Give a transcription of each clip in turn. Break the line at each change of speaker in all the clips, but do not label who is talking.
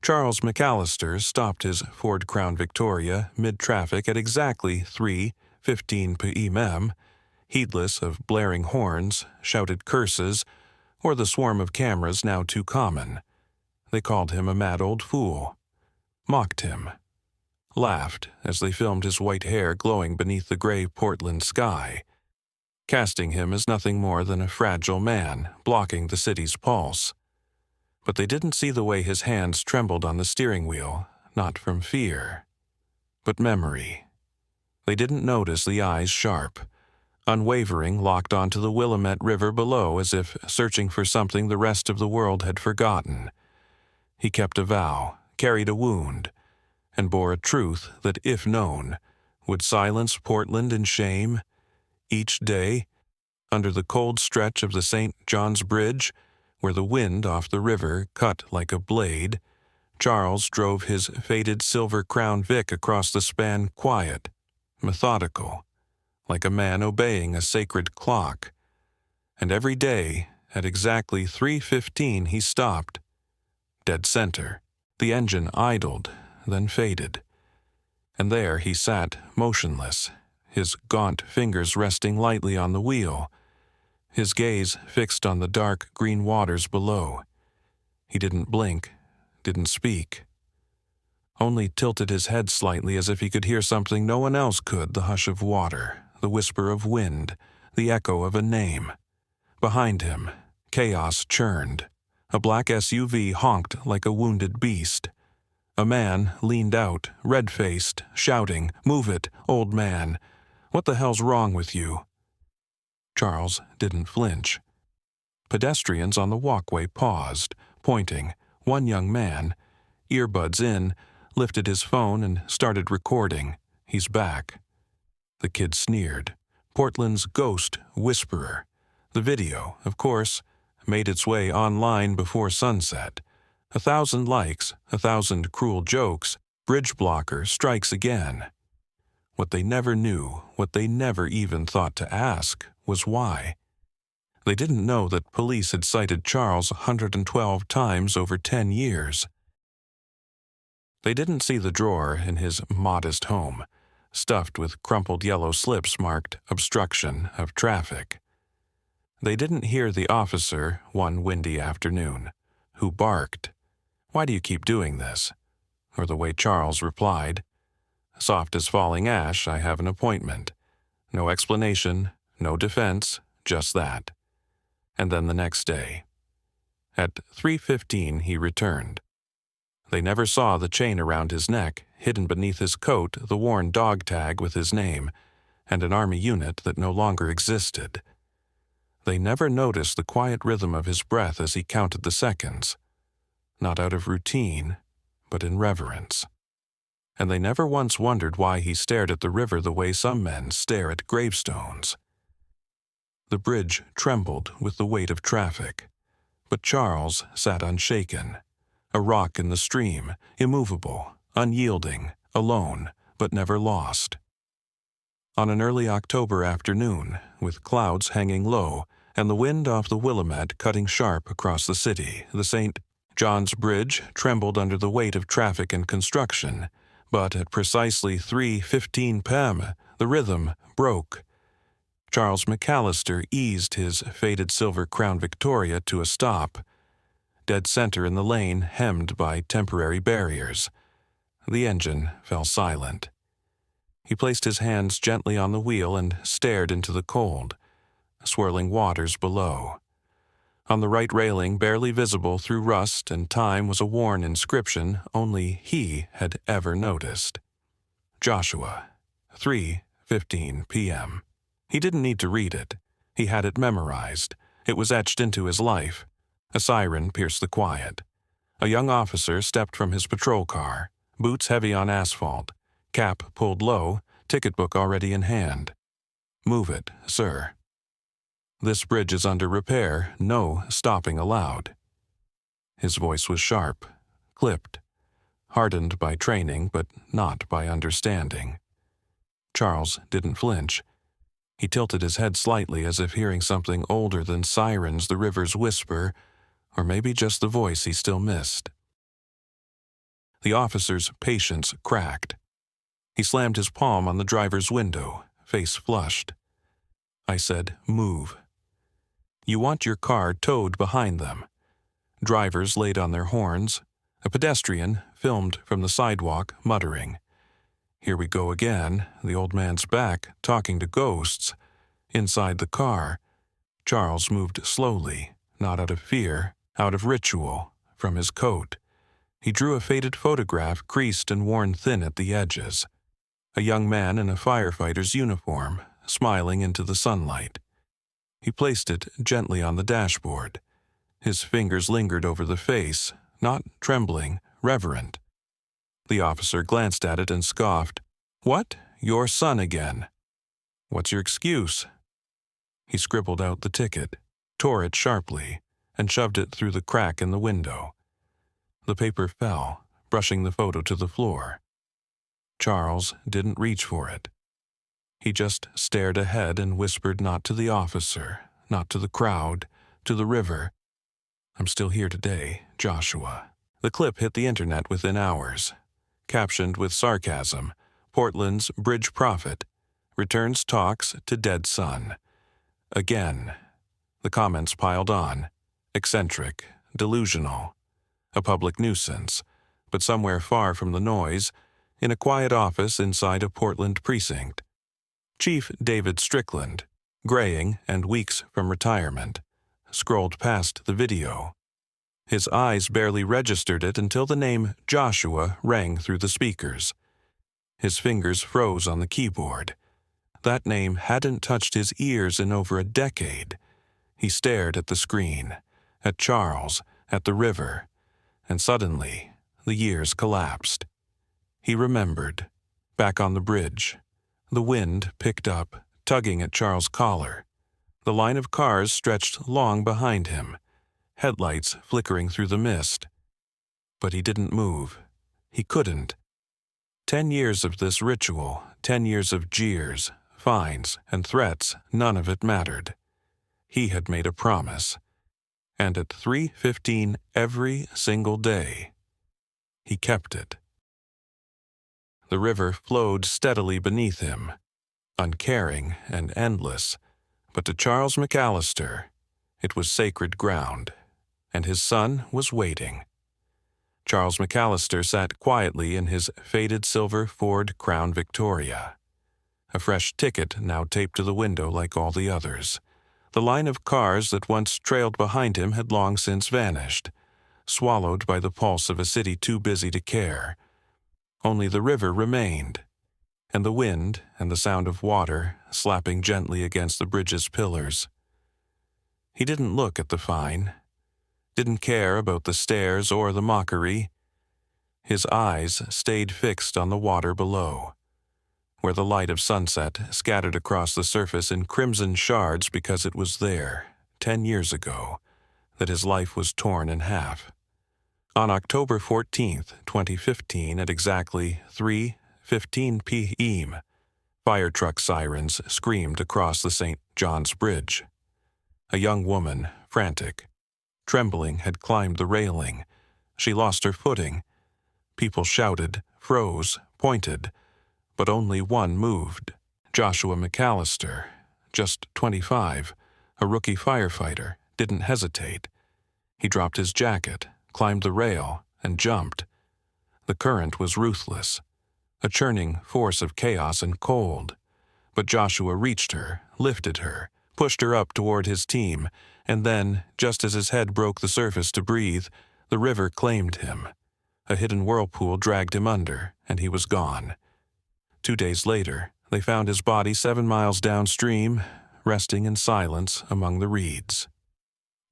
Charles McAllister stopped his Ford Crown Victoria mid-traffic at exactly 3:15 p.m., heedless of blaring horns, shouted curses, or the swarm of cameras now too common. They called him a mad old fool, mocked him, laughed as they filmed his white hair glowing beneath the gray Portland sky, casting him as nothing more than a fragile man blocking the city's pulse. But they didn't see the way his hands trembled on the steering wheel, not from fear, but memory. They didn't notice the eyes sharp, unwavering, locked onto the Willamette River below as if searching for something the rest of the world had forgotten. He kept a vow, carried a wound, and bore a truth that, if known, would silence Portland in shame. Each day, under the cold stretch of the St. John's Bridge, where the wind off the river cut like a blade, Charles drove his faded silver Crown Vic across the span quiet, methodical, like a man obeying a sacred clock. And every day, at exactly 3:15, he stopped. Dead center. The engine idled, then faded. And there he sat, motionless, his gaunt fingers resting lightly on the wheel, his gaze fixed on the dark green waters below. He didn't blink, didn't speak, only tilted his head slightly as if he could hear something no one else could, the hush of water, the whisper of wind, the echo of a name. Behind him, chaos churned. A black SUV honked like a wounded beast. A man leaned out, red-faced, shouting, "Move it, old man! What the hell's wrong with you?" Charles didn't flinch. Pedestrians on the walkway paused, pointing. One young man, earbuds in, lifted his phone and started recording. "He's back." The kid sneered. Portland's ghost whisperer. The video, of course, made its way online before sunset. 1,000 likes, 1,000 cruel jokes. Bridge blocker strikes again. What they never knew, what they never even thought to ask, was why. They didn't know that police had cited Charles 112 times over 10 years. They didn't see the drawer in his modest home, stuffed with crumpled yellow slips marked obstruction of traffic. They didn't hear the officer, one windy afternoon, who barked, "Why do you keep doing this?" Or the way Charles replied, "Soft as falling ash, I have an appointment." No explanation, no defense, just that. And then the next day. At 3:15 he returned. They never saw the chain around his neck, hidden beneath his coat the worn dog tag with his name, and an army unit that no longer existed. They never noticed the quiet rhythm of his breath as he counted the seconds, not out of routine, but in reverence. And they never once wondered why he stared at the river the way some men stare at gravestones. The bridge trembled with the weight of traffic, but Charles sat unshaken, a rock in the stream, immovable, unyielding, alone, but never lost. On an early October afternoon, with clouds hanging low and the wind off the Willamette cutting sharp across the city, the St. John's Bridge trembled under the weight of traffic and construction, but at precisely 3:15 p.m., the rhythm broke. Charles McAllister eased his faded silver Crown Victoria to a stop, dead center in the lane hemmed by temporary barriers. The engine fell silent. He placed his hands gently on the wheel and stared into the cold, swirling waters below. On the right railing, barely visible through rust and time, was a worn inscription only he had ever noticed. Joshua, 3:15 p.m. He didn't need to read it. He had it memorized. It was etched into his life. A siren pierced the quiet. A young officer stepped from his patrol car, boots heavy on asphalt, cap pulled low, ticket book already in hand. "Move it, sir. This bridge is under repair, no stopping allowed." His voice was sharp, clipped, hardened by training but not by understanding. Charles didn't flinch. He tilted his head slightly as if hearing something older than sirens, the river's whisper, or maybe just the voice he still missed. The officer's patience cracked. He slammed his palm on the driver's window, face flushed. I said, "Move." You want your car towed behind them. Drivers laid on their horns. A pedestrian filmed from the sidewalk, muttering. Here we go again, the old man's back, talking to ghosts. Inside the car, Charles moved slowly, not out of fear, out of ritual, from his coat. He drew a faded photograph, creased and worn thin at the edges. A young man in a firefighter's uniform, smiling into the sunlight. He placed it gently on the dashboard. His fingers lingered over the face, not trembling, reverent. The officer glanced at it and scoffed. "What? Your son again? What's your excuse?" He scribbled out the ticket, tore it sharply, and shoved it through the crack in the window. The paper fell, brushing the photo to the floor. Charles didn't reach for it. He just stared ahead and whispered not to the officer, not to the crowd, to the river. "I'm still here today, Joshua." The clip hit the internet within hours. Captioned with sarcasm, "Portland's Bridge Prophet returns talks to dead son." Again. The comments piled on. Eccentric, delusional, a public nuisance, but somewhere far from the noise, in a quiet office inside a Portland precinct. Chief David Strickland, graying and weeks from retirement, scrolled past the video. His eyes barely registered it until the name Joshua rang through the speakers. His fingers froze on the keyboard. That name hadn't touched his ears in over a decade. He stared at the screen, at Charles, at the river, and suddenly the years collapsed. He remembered, back on the bridge. The wind picked up, tugging at Charles' collar. The line of cars stretched long behind him, headlights flickering through the mist. But he didn't move. He couldn't. 10 years of this ritual, 10 years of jeers, fines, and threats, none of it mattered. He had made a promise. And at 3:15 every single day, he kept it. The river flowed steadily beneath him, uncaring and endless, but to Charles McAllister, it was sacred ground, and his son was waiting. Charles McAllister sat quietly in his faded silver Ford Crown Victoria. A fresh ticket now taped to the window like all the others. The line of cars that once trailed behind him had long since vanished, swallowed by the pulse of a city too busy to care. Only the river remained, and the wind and the sound of water slapping gently against the bridge's pillars. He didn't look at the fine, didn't care about the stares or the mockery. His eyes stayed fixed on the water below, where the light of sunset scattered across the surface in crimson shards because it was there, 10 years ago, that his life was torn in half. On October 14th, 2015, at exactly 3:15 p.m., fire truck sirens screamed across the St. John's Bridge. A young woman, frantic, trembling, had climbed the railing. She lost her footing. People shouted, froze, pointed, but only one moved. Joshua McAllister, just 25, a rookie firefighter, didn't hesitate. He dropped his jacket, climbed the rail, and jumped. The current was ruthless, a churning force of chaos and cold. But Joshua reached her, lifted her, pushed her up toward his team, and then, just as his head broke the surface to breathe, the river claimed him. A hidden whirlpool dragged him under, and he was gone. 2 days later, they found his body 7 miles downstream, resting in silence among the reeds.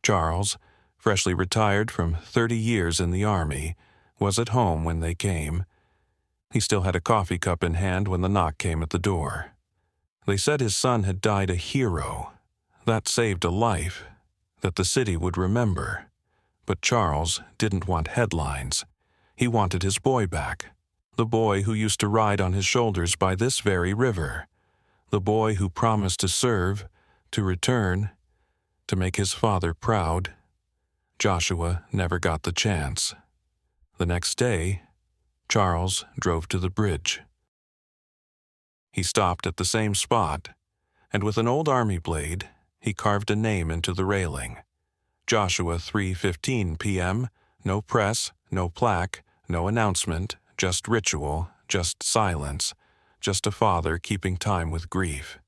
Charles, freshly retired from 30 years in the Army, was at home when they came. He still had a coffee cup in hand when the knock came at the door. They said his son had died a hero. That saved a life, that the city would remember. But Charles didn't want headlines. He wanted his boy back. The boy who used to ride on his shoulders by this very river. The boy who promised to serve, to return, to make his father proud. Joshua never got the chance. The next day, Charles drove to the bridge. He stopped at the same spot, and with an old army blade, he carved a name into the railing. Joshua 3:15 p.m., no press, no plaque, no announcement, just ritual, just silence, just a father keeping time with grief.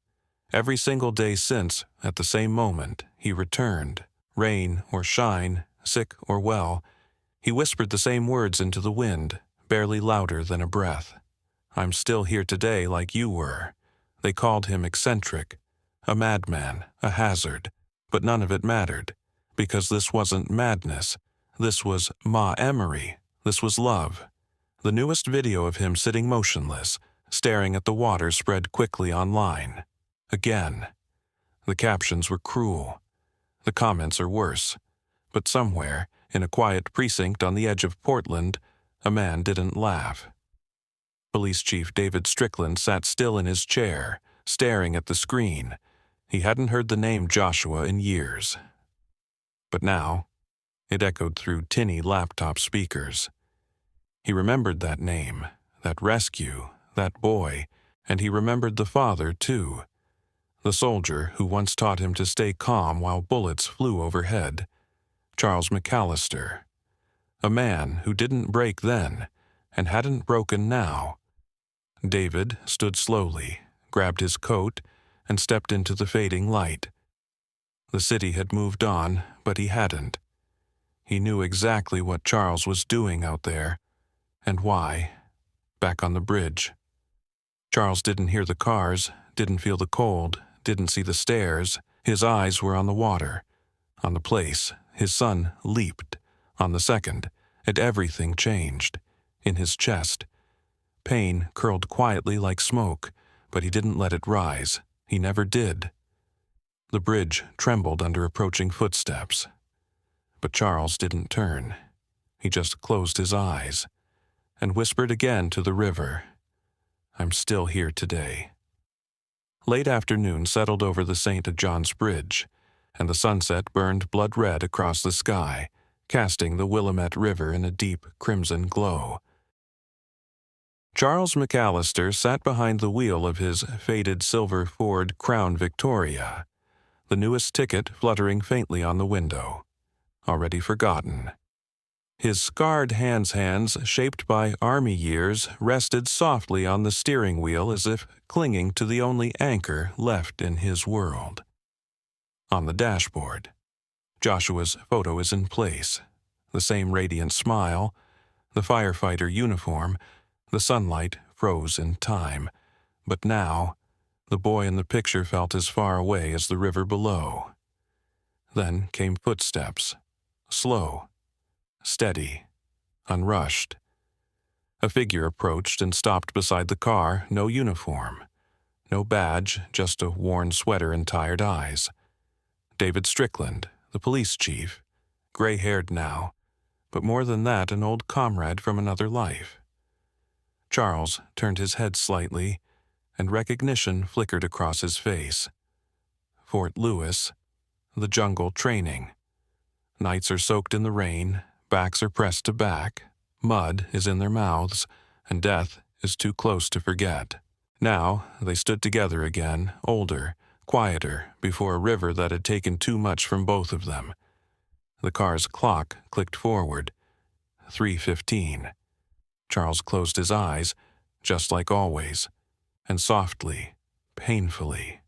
Every single day since, at the same moment, he returned, rain or shine, sick or well. He whispered the same words into the wind, barely louder than a breath. I'm still here today like you were. They called him eccentric, a madman, a hazard, but none of it mattered, because this wasn't madness. This was Ma Emery. This was love. The newest video of him sitting motionless, staring at the water spread quickly online. Again. The captions were cruel. The comments are worse. But somewhere, in a quiet precinct on the edge of Portland, a man didn't laugh. Police Chief David Strickland sat still in his chair, staring at the screen. He hadn't heard the name Joshua in years. But now, it echoed through tinny laptop speakers. He remembered that name, that rescue, that boy, and he remembered the father, too. The soldier who once taught him to stay calm while bullets flew overhead. Charles McAllister. A man who didn't break then, and hadn't broken now. David stood slowly, grabbed his coat, and stepped into the fading light. The city had moved on, but he hadn't. He knew exactly what Charles was doing out there, and why, back on the bridge. Charles didn't hear the cars, didn't feel the cold, didn't see the stairs. His eyes were on the water, on the place. His son leaped. On the second, and everything changed. In his chest. Pain curled quietly like smoke, but he didn't let it rise. He never did. The bridge trembled under approaching footsteps. But Charles didn't turn. He just closed his eyes and whispered again to the river, I'm still here today. Late afternoon settled over the St. John's Bridge, and the sunset burned blood red across the sky, casting the Willamette River in a deep crimson glow. Charles McAllister sat behind the wheel of his faded silver Ford Crown Victoria, the newest ticket fluttering faintly on the window. Already forgotten. His scarred hands, shaped by army years, rested softly on the steering wheel as if clinging to the only anchor left in his world. On the dashboard, Joshua's photo is in place. The same radiant smile, the firefighter uniform, the sunlight froze in time. But now, the boy in the picture felt as far away as the river below. Then came footsteps, slow, steady, unrushed. A figure approached and stopped beside the car, no uniform. No badge, just a worn sweater and tired eyes. David Strickland, the police chief, gray-haired now, but more than that, an old comrade from another life. Charles turned his head slightly, and recognition flickered across his face. Fort Lewis, the jungle training. Nights are soaked in the rain, backs are pressed to back, mud is in their mouths, and death is too close to forget. Now they stood together again, older, quieter, before a river that had taken too much from both of them. The car's clock clicked forward. 3:15. Charles closed his eyes, just like always, and softly, painfully,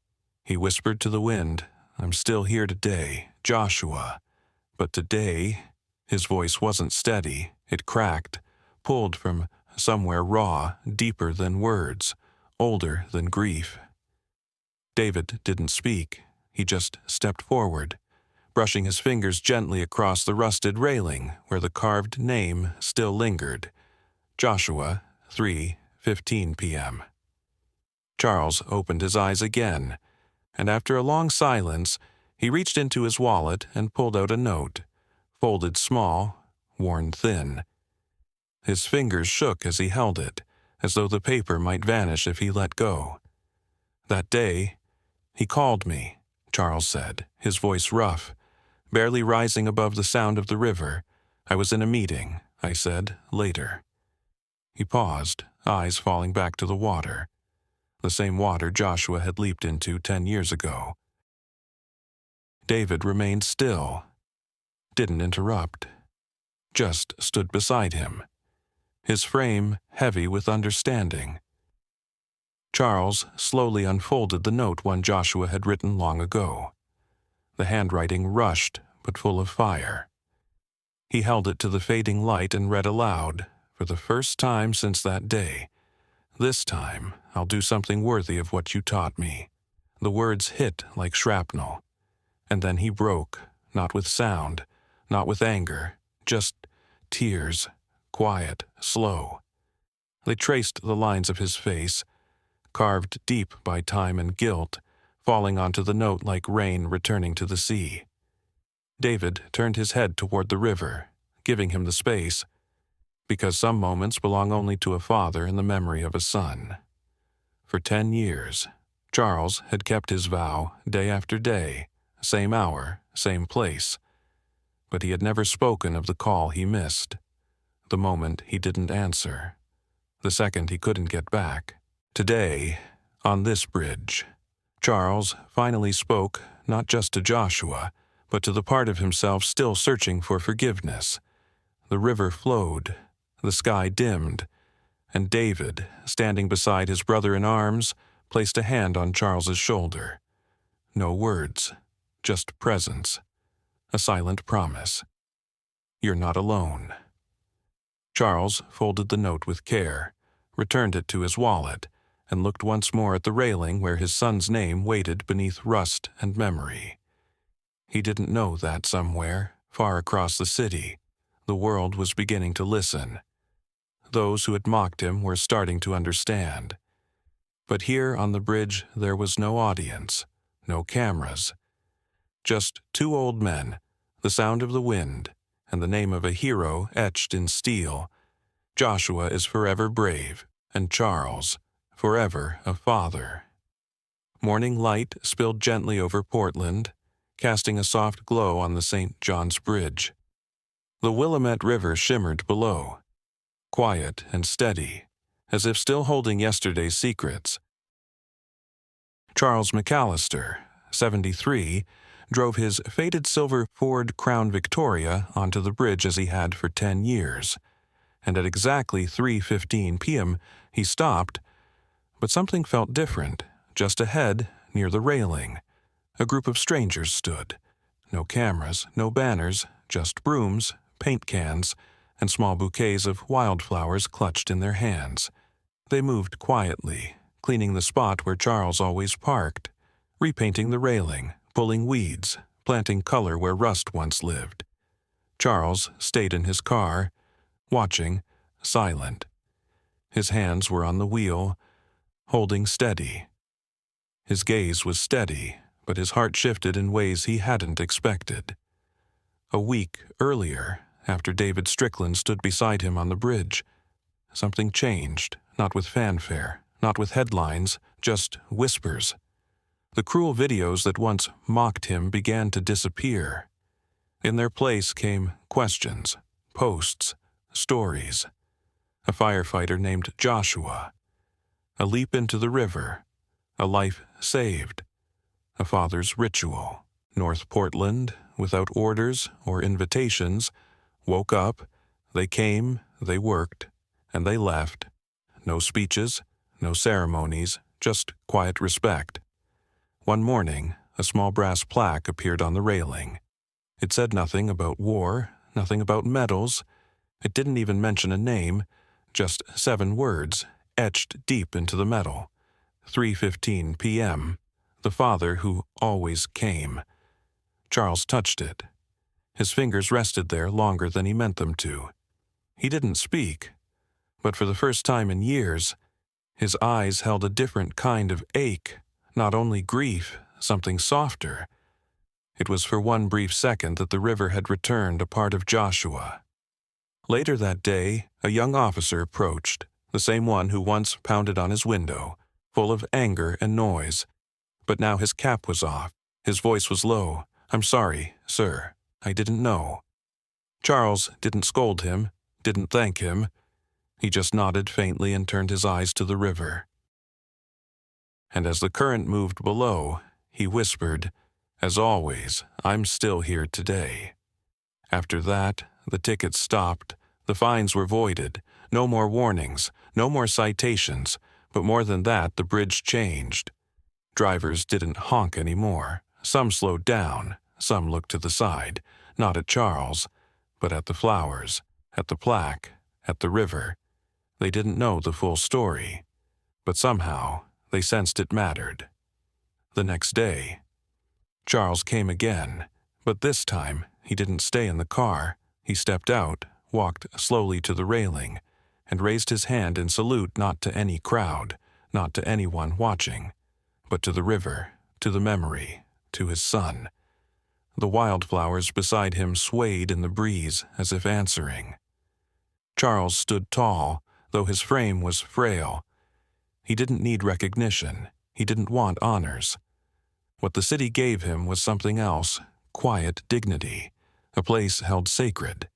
he whispered to the wind, I'm still here today, Joshua. But today, his voice wasn't steady. It cracked, pulled from somewhere raw, deeper than words, older than grief. David didn't speak. He just stepped forward, brushing his fingers gently across the rusted railing where the carved name still lingered. Joshua, 3:15 p.m. Charles opened his eyes again, and after a long silence, he reached into his wallet and pulled out a note, folded small, worn thin. His fingers shook as he held it, as though the paper might vanish if he let go. That day, he called me, Charles said, his voice rough, barely rising above the sound of the river. I was in a meeting, I said, later. He paused, eyes falling back to the water. The same water Joshua had leaped into 10 years ago. David remained still, didn't interrupt, just stood beside him, his frame heavy with understanding. Charles slowly unfolded the note one Joshua had written long ago. The handwriting rushed, but full of fire. He held it to the fading light and read aloud, for the first time since that day. "This time, I'll do something worthy of what you taught me." The words hit like shrapnel. And then he broke, not with sound, not with anger, just tears, quiet, slow. They traced the lines of his face, carved deep by time and guilt, falling onto the note like rain returning to the sea. David turned his head toward the river, giving him the space, because some moments belong only to a father in the memory of a son. For 10 years, Charles had kept his vow day after day, same hour, same place. But he had never spoken of the call he missed, the moment he didn't answer, the second he couldn't get back. Today, on this bridge, Charles finally spoke not just to Joshua, but to the part of himself still searching for forgiveness. The river flowed, the sky dimmed, and David, standing beside his brother in arms, placed a hand on Charles's shoulder. No words, just presence, a silent promise. "You're not alone." Charles folded the note with care, returned it to his wallet, and looked once more at the railing where his son's name waited beneath rust and memory. He didn't know that somewhere, far across the city, the world was beginning to listen. Those who had mocked him were starting to understand. But here on the bridge there was no audience, no cameras. Just two old men, the sound of the wind, and the name of a hero etched in steel. Joshua is forever brave, and Charles, forever a father. Morning light spilled gently over Portland, casting a soft glow on the St. John's Bridge. The Willamette River shimmered below, quiet and steady, as if still holding yesterday's secrets. Charles McAllister, 73, drove his faded silver Ford Crown Victoria onto the bridge as he had for 10 years, and at exactly 3:15 p.m. he stopped, but something felt different. Just ahead, near the railing, a group of strangers stood. No cameras, no banners, just brooms, paint cans, and small bouquets of wildflowers clutched in their hands. They moved quietly, cleaning the spot where Charles always parked, repainting the railing, pulling weeds, planting color where rust once lived. Charles stayed in his car, watching, silent. His hands were on the wheel, holding steady. His gaze was steady, but his heart shifted in ways he hadn't expected. A week earlier, after David Strickland stood beside him on the bridge, something changed, not with fanfare, not with headlines, just whispers. The cruel videos that once mocked him began to disappear. In their place came questions, posts, stories. A firefighter named Joshua. A leap into the river. A life saved. A father's ritual. North Portland, without orders or invitations, woke up, they came, they worked, and they left. No speeches, no ceremonies, just quiet respect. One morning, a small brass plaque appeared on the railing. It said nothing about war, nothing about medals. It didn't even mention a name, just 7 words, etched deep into the metal. 3:15 p.m., the father who always came. Charles touched it. His fingers rested there longer than he meant them to. He didn't speak, but for the first time in years, his eyes held a different kind of ache, not only grief, something softer. It was for one brief second that the river had returned a part of Joshua. Later that day, a young officer approached, the same one who once pounded on his window, full of anger and noise. But now his cap was off, his voice was low. "I'm sorry, sir. I didn't know." Charles didn't scold him, didn't thank him. He just nodded faintly and turned his eyes to the river. And as the current moved below, he whispered, "As always, I'm still here today." After that, the tickets stopped, the fines were voided, no more warnings, no more citations, but more than that, the bridge changed. Drivers didn't honk anymore. Some slowed down, some looked to the side, not at Charles, but at the flowers, at the plaque, at the river. They didn't know the full story, but somehow they sensed it mattered. The next day, Charles came again, but this time he didn't stay in the car. He stepped out, walked slowly to the railing, and raised his hand in salute not to any crowd, not to anyone watching, but to the river, to the memory, to his son. The wildflowers beside him swayed in the breeze as if answering. Charles stood tall, though his frame was frail. He didn't need recognition. He didn't want honors. What the city gave him was something else, quiet dignity, a place held sacred.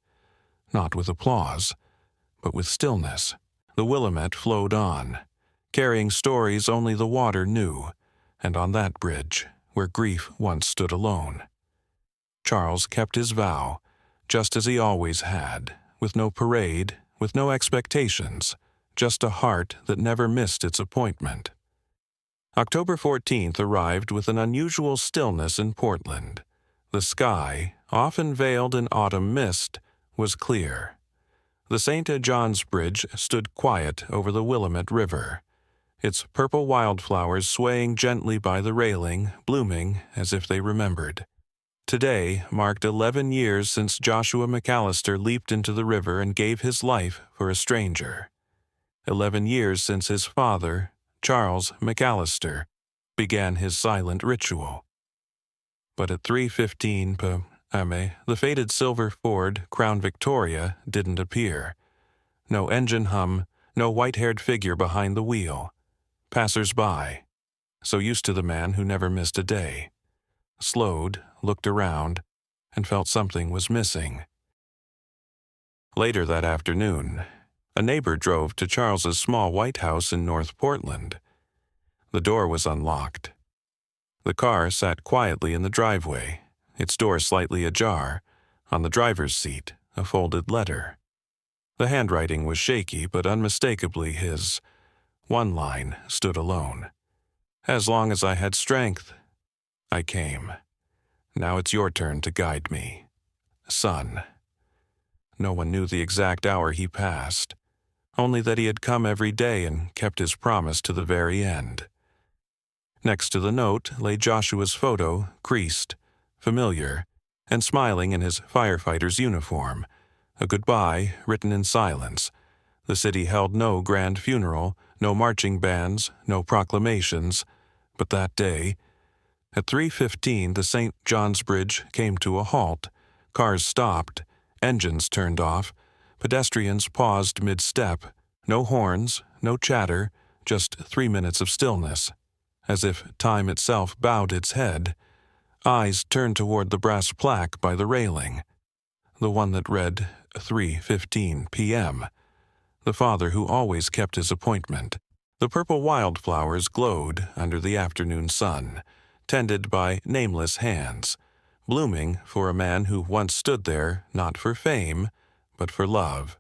Not with applause, but with stillness. The Willamette flowed on, carrying stories only the water knew, and on that bridge, where grief once stood alone, Charles kept his vow, just as he always had, with no parade, with no expectations, just a heart that never missed its appointment. October 14th arrived with an unusual stillness in Portland. The sky, often veiled in autumn mist, was clear. The St. John's Bridge stood quiet over the Willamette River, its purple wildflowers swaying gently by the railing, blooming as if they remembered. Today marked 11 years since Joshua McAllister leaped into the river and gave his life for a stranger. 11 years since his father, Charles McAllister, began his silent ritual. But at 3:15 p.m., the faded silver Ford Crown Victoria didn't appear. No engine hum, no white-haired figure behind the wheel. Passers-by, so used to the man who never missed a day, slowed, looked around, and felt something was missing. Later that afternoon, a neighbor drove to Charles's small white house in North Portland. The door was unlocked. The car sat quietly in the driveway, its door slightly ajar. On the driver's seat, a folded letter. The handwriting was shaky but unmistakably his. One line stood alone. "As long as I had strength, I came. Now it's your turn to guide me. Son." No one knew the exact hour he passed, only that he had come every day and kept his promise to the very end. Next to the note lay Joshua's photo, creased, familiar, and smiling in his firefighter's uniform, a goodbye written in silence. The city held no grand funeral, no marching bands, no proclamations, but that day, at 3:15, the St. John's Bridge came to a halt. Cars stopped, engines turned off, pedestrians paused mid-step. No horns, no chatter, just 3 minutes of stillness, as if time itself bowed its head. Eyes turned toward the brass plaque by the railing, the one that read 3:15 p.m., the father who always kept his appointment. The purple wildflowers glowed under the afternoon sun, tended by nameless hands, blooming for a man who once stood there not for fame, but for love.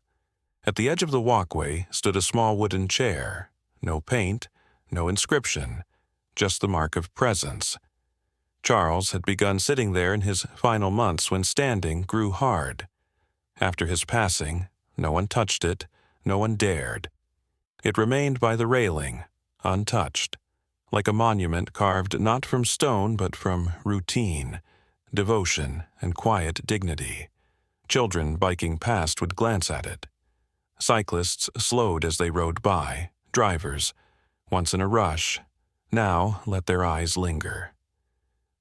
At the edge of the walkway stood a small wooden chair, no paint, no inscription, just the mark of presence. Charles had begun sitting there in his final months when standing grew hard. After his passing, no one touched it, no one dared. It remained by the railing, untouched, like a monument carved not from stone but from routine, devotion, and quiet dignity. Children biking past would glance at it. Cyclists slowed as they rode by, drivers, once in a rush, now let their eyes linger.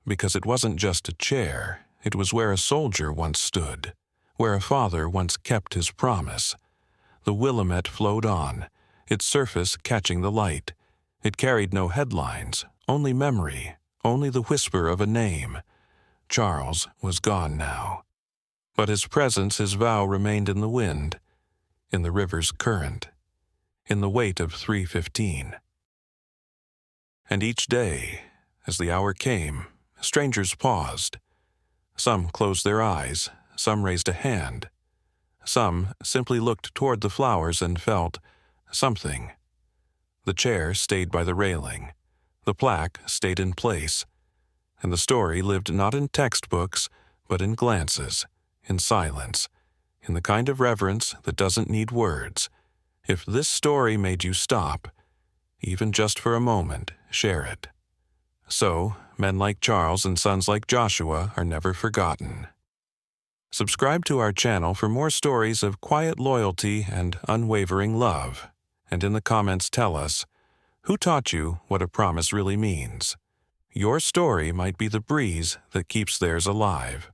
Because it wasn't just a chair, it was where a soldier once stood, where a father once kept his promise. The Willamette flowed on, its surface catching the light. It carried no headlines, only memory, only the whisper of a name. Charles was gone now. But his presence, his vow remained in the wind, in the river's current. in the wait of 3:15. And each day, as the hour came, strangers paused. Some closed their eyes, some raised a hand. Some simply looked toward the flowers and felt something. The chair stayed by the railing. The plaque stayed in place. And the story lived not in textbooks, but in glances, in silence, in the kind of reverence that doesn't need words. If this story made you stop, even just for a moment, share it. So, men like Charles and sons like Joshua are never forgotten. Subscribe to our channel for more stories of quiet loyalty and unwavering love. And in the comments tell us, who taught you what a promise really means? Your story might be the breeze that keeps theirs alive.